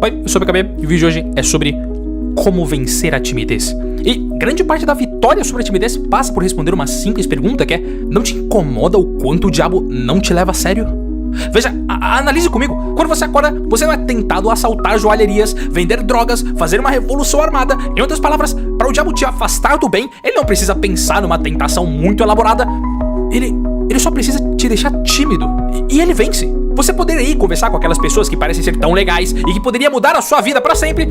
Oi, eu sou o BKB e o vídeo de hoje é sobre como vencer a timidez. E grande parte da vitória sobre a timidez passa por responder uma simples pergunta que é: não te incomoda o quanto o diabo não te leva a sério? Veja, analise comigo. Quando você acorda, você não é tentado a assaltar joalherias, vender drogas, fazer uma revolução armada. Em outras palavras, para o diabo te afastar do bem, ele não precisa pensar numa tentação muito elaborada. Ele só precisa te deixar tímido. E ele vence. Você poderia ir conversar com aquelas pessoas que parecem ser tão legais e que poderia mudar a sua vida pra sempre,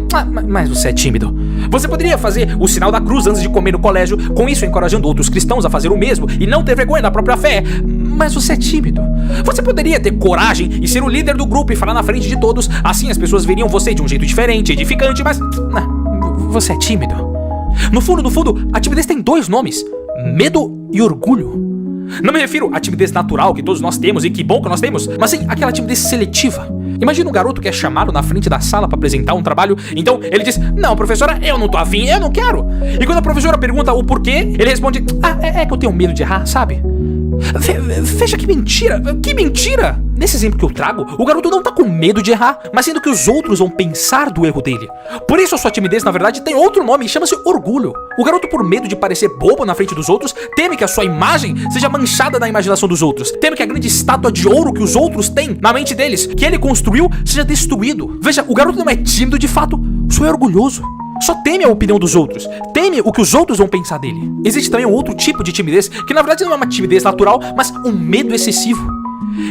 mas você é tímido. Você poderia fazer o sinal da cruz antes de comer no colégio, com isso encorajando outros cristãos a fazer o mesmo e não ter vergonha da própria fé, mas você é tímido. Você poderia ter coragem e ser o líder do grupo e falar na frente de todos, assim as pessoas veriam você de um jeito diferente, edificante, mas você é tímido. No fundo, a timidez tem dois nomes: medo e orgulho. Não me refiro à timidez natural que todos nós temos e que bom que nós temos, mas sim aquela timidez seletiva. Imagina um garoto que é chamado na frente da sala para apresentar um trabalho, então ele diz: não, professora, eu não tô afim, eu não quero. E quando a professora pergunta o porquê, ele responde: é que eu tenho medo de errar, sabe? Veja que mentira, que mentira! Nesse exemplo que eu trago, o garoto não tá com medo de errar, mas sendo que os outros vão pensar do erro dele. Por isso a sua timidez, na verdade, tem outro nome e chama-se orgulho. O garoto, por medo de parecer bobo na frente dos outros, teme que a sua imagem seja manchada na imaginação dos outros. Teme que a grande estátua de ouro que os outros têm na mente deles, que ele construiu, seja destruído. Veja, o garoto não é tímido de fato, só é orgulhoso. Só teme a opinião dos outros, teme o que os outros vão pensar dele. Existe também um outro tipo de timidez, que na verdade não é uma timidez natural, mas um medo excessivo.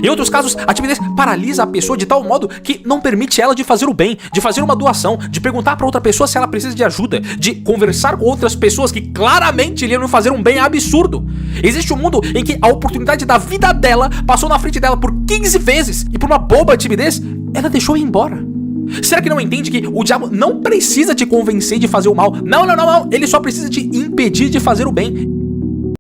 Em outros casos, a timidez paralisa a pessoa de tal modo que não permite ela de fazer o bem, de fazer uma doação, de perguntar para outra pessoa se ela precisa de ajuda, de conversar com outras pessoas que claramente iriam fazer um bem absurdo. Existe um mundo em que a oportunidade da vida dela passou na frente dela por 15 vezes e por uma boba timidez, ela deixou ir embora. Será que não entende que o diabo não precisa te convencer de fazer o mal? Não, ele só precisa te impedir de fazer o bem.